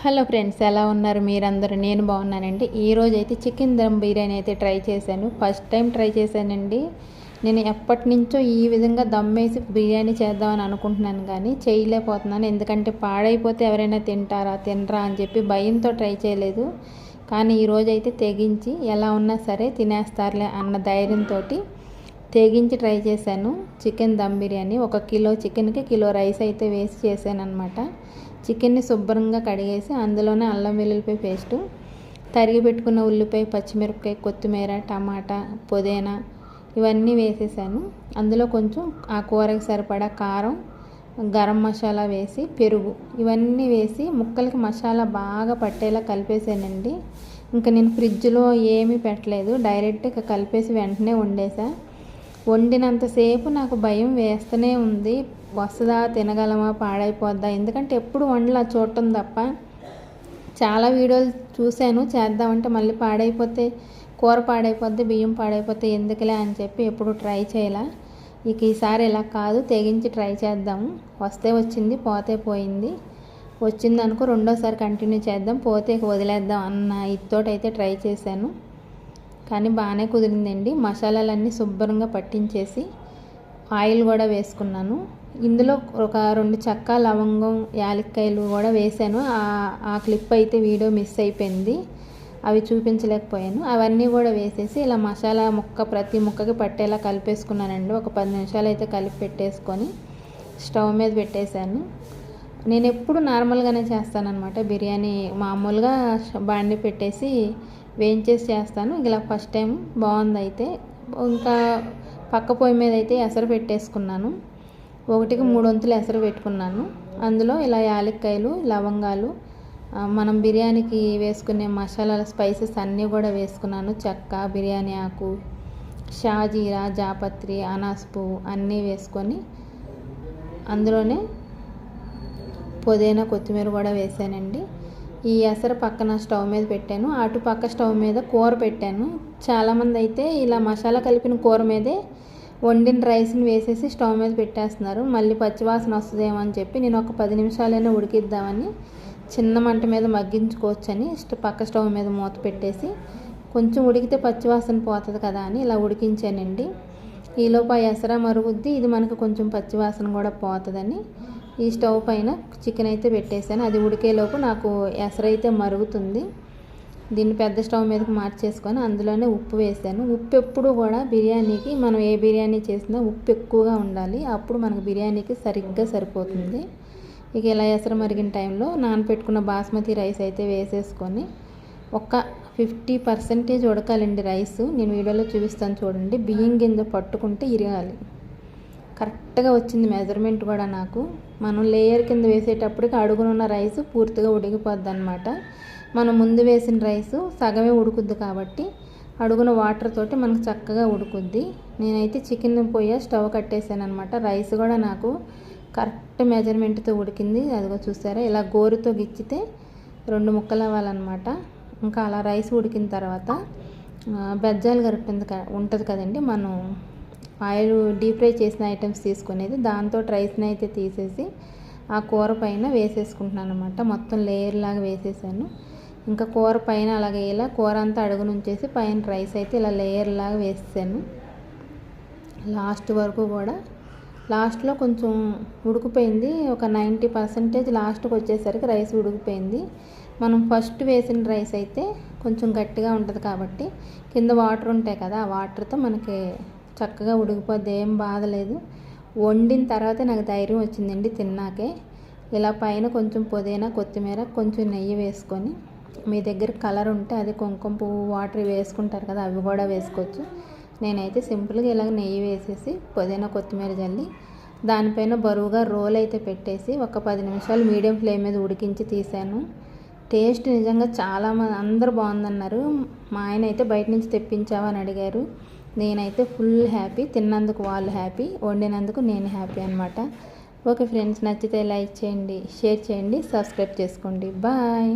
Hello friends, ఎలా ఉన్నారు మీరందరూ? నేను బాగున్నానండి. ఈరోజు అయితే చికెన్ దమ్ బిర్యానీ అయితే ట్రై చేశాను. ఫస్ట్ టైం ట్రై చేశానండి. నేను ఎప్పటి నుంచో ఈ విధంగా దమ్ వేసి బిర్యానీ చేద్దామని అనుకుంటున్నాను, కానీ చేయలేకపోతున్నాను. ఎందుకంటే పాడైపోతే ఎవరైనా తినరా అని చెప్పి భయంతో ట్రై చేయలేదు. కానీ ఈరోజు అయితే తెగించి ఎలా ఉన్నా సరే తినేస్తారులే అన్న ధైర్యంతో తెగించి ట్రై చేశాను. చికెన్ దమ్ బిర్యానీ 1 కిలో చికెన్కి కిలో రైస్ అయితే వేసి చేశాను అనమాట. చికెన్ని శుభ్రంగా కడిగేసి అందులోనే అల్లం వెల్లుల్లిపాయ పేస్టు, తరిగి పెట్టుకున్న ఉల్లిపాయ, పచ్చిమిరపకాయ, కొత్తిమీర, టమాటా, పుదీనా ఇవన్నీ వేసేసాను. అందులో కొంచెం ఆ కూరకి సరిపడా కారం, గరం మసాలా వేసి, పెరుగు ఇవన్నీ వేసి ముక్కలకి మసాలా బాగా పట్టేలా కలిపేసానండి. ఇంకా నేను ఫ్రిడ్జ్లో ఏమీ పెట్టలేదు, డైరెక్ట్గా కలిపేసి వెంటనే వండేసా. వండినంతసేపు నాకు భయం వేస్తూనే ఉంది, వస్తుందా, తినగలమా, పాడైపోద్దా. ఎందుకంటే ఎప్పుడు వండలా, చూడటం తప్ప. చాలా వీడియోలు చూశాను చేద్దామంటే, మళ్ళీ పాడైపోతే కూర పాడైపోద్ది, బియ్యం పాడైపోతే ఎందుకులే అని చెప్పి ఎప్పుడు ట్రై చేయాల. ఇక ఈసారి ఇలా కాదు, తెగించి ట్రై చేద్దాము. వస్తే వచ్చింది, పోతే పోయింది. వచ్చింది అనుకో రెండోసారి కంటిన్యూ చేద్దాం, పోతే వదిలేద్దాం అన్న ఇతోటైతే ట్రై చేశాను. కానీ బాగానే కుదిరిందండి. మసాలాలన్నీ శుభ్రంగా పట్టించేసి ఆయిల్ కూడా వేసుకున్నాను. ఇందులో ఒక 2 చెక్క, లవంగం, యాలక్కాయలు కూడా వేసాను. ఆ క్లిప్ అయితే వీడియో మిస్ అయిపోయింది, అవి చూపించలేకపోయాను. అవన్నీ కూడా వేసేసి ఇలా మసాలా ప్రతి ముక్కకి పట్టేలా కలిపేసుకున్నానండి. ఒక 10 నిమిషాలు అయితే కలిపి పెట్టేసుకొని స్టవ్ మీద పెట్టేశాను. నేను ఎప్పుడు నార్మల్గానే చేస్తానన్నమాట బిర్యానీ. మామూలుగా బాండి పెట్టేసి వేయించేసి చేస్తాను. ఇలా ఫస్ట్ టైం బాగుంది. అయితే ఇంకా పక్క పొయ్యి మీద అయితే ఎసరు పెట్టేసుకున్నాను. 1కి 3 వంతులు ఎసరు పెట్టుకున్నాను. అందులో ఇలా యాలక్కాయలు, లవంగాలు, మనం బిర్యానీకి వేసుకునే మసాలాల స్పైసెస్ అన్నీ కూడా వేసుకున్నాను. చెక్క, బిర్యానీ ఆకు, షాజీరా, జాపత్రి, అనాస్ పువ్వు అన్నీ వేసుకొని అందులోనే పుదీనా, కొత్తిమీర కూడా వేసానండి. ఈ ఎసరు పక్కన స్టవ్ మీద పెట్టాను. అటు పక్క స్టవ్ మీద కూర పెట్టాను. చాలామంది అయితే ఇలా మసాలా కలిపిన కూర మీదే వండిన రైస్ని వేసేసి స్టవ్ మీద పెట్టేస్తున్నారు. మళ్ళీ పచ్చివాసన వస్తుందేమో అని చెప్పి నేను ఒక 10 నిమిషాలైనా ఉడికిద్దామని చిన్న మంట మీద మగ్గించుకోవచ్చని పక్క స్టవ్ మీద మూత పెట్టేసి కొంచెం ఉడికితే పచ్చివాసన పోతుంది కదా అని ఇలా ఉడికించానండి. ఈలోపు ఆ ఎసర మరుగుద్ది, ఇది మనకు కొంచెం పచ్చివాసన కూడా పోతుందని ఈ స్టవ్ పైన చికెన్ అయితే పెట్టేశాను. అది ఉడికేలోపు నాకు ఎసరు అయితే మరుగుతుంది. దీన్ని పెద్ద స్టవ్ మీదకి మార్చేసుకొని అందులోనే ఉప్పు వేసాను. ఉప్పు ఎప్పుడు కూడా బిర్యానీకి, మనం ఏ బిర్యానీ చేసినా ఉప్పు ఎక్కువగా ఉండాలి, అప్పుడు మనకు బిర్యానీకి సరిగ్గా సరిపోతుంది. ఇక ఇలా ఎసరు మరిగిన టైంలో నానపెట్టుకున్న బాస్మతి రైస్ అయితే వేసేసుకొని ఒక 50% ఉడకాలండి రైస్. నేను వీడియోలో చూపిస్తాను చూడండి. బియ్యం గింజ పట్టుకుంటే ఇరగాలి. కరెక్ట్గా వచ్చింది మెజర్మెంట్ కూడా నాకు. మనం లేయర్ కింద వేసేటప్పటికి అడుగునున్న రైస్ పూర్తిగా ఉడికిపోద్ది అనమాట. మనం ముందు వేసిన రైసు సగమే ఉడుకుద్ది కాబట్టి అడుగున వాటర్ తోటి మనకు చక్కగా ఉడుకుద్ది. నేనైతే చికెన్ పోయి స్టవ్ కట్టేసాను అనమాట. రైస్ కూడా నాకు కరెక్ట్ మెజర్మెంట్తో ఉడికింది. అదిగో చూసారా, ఇలా గోరుతో గిచ్చితే 2 ముక్కలు అవ్వాలన్నమాట. ఇంకా అలా రైస్ ఉడికిన తర్వాత బెజ్జాలు గరిటె ఉంటుంది కదండి, మనం ఆయిల్ డీప్ ఫ్రై చేసిన ఐటమ్స్ తీసుకునేది, దాంతో రైస్ని అయితే తీసేసి ఆ కూర పైన వేసేసుకుంటున్నాను అనమాట. మొత్తం లేయర్ లాగా వేసేసాను. ఇంకా కూర పైన అలాగే ఇలా కూర అంతా అడుగు నుంచేసి పైన రైస్ అయితే ఇలా లేయర్ లాగా వేసేసాను. లాస్ట్ వరకు కూడా లాస్ట్లో కొంచెం ఉడికిపోయింది. ఒక 90% లాస్ట్కి వచ్చేసరికి రైస్ ఉడికిపోయింది. మనం ఫస్ట్ వేసిన రైస్ అయితే కొంచెం గట్టిగా ఉంటుంది కాబట్టి కింద వాటర్ ఉంటాయి కదా, ఆ వాటర్తో మనకి చక్కగా ఉడికిపోద్ది, ఏం బాధ లేదు. వండిన తర్వాత నాకు ధైర్యం వచ్చిందండి తిన్నాకే. ఇలా పైన కొంచెం పుదీనా, కొత్తిమీర, కొంచెం నెయ్యి వేసుకొని, మీ దగ్గర కలర్ ఉంటే అది కుంకుమ పువ్వు వాటర్ వేసుకుంటారు కదా, అవి కూడా వేసుకోవచ్చు. నేనైతే సింపుల్గా ఇలాగ నెయ్యి వేసేసి పుదీనా, కొత్తిమీర జల్లి దానిపైన బరువుగా రోల్ అయితే పెట్టేసి ఒక 10 నిమిషాలు మీడియం ఫ్లేమ్ మీద ఉడికించి తీసాను. టేస్ట్ నిజంగా అందరూ బాగుందన్నారు. మా ఆయన అయితే బయట నుంచి తెప్పించావా అని అడిగారు. నేనైతే ఫుల్ హ్యాపీ. తిన్నందుకు వాళ్ళు హ్యాపీ, వండినందుకు నేను హ్యాపీ అనమాట. ఓకే ఫ్రెండ్స్, నచ్చితే లైక్ చేయండి, షేర్ చేయండి, సబ్స్క్రైబ్ చేసుకోండి. బాయ్.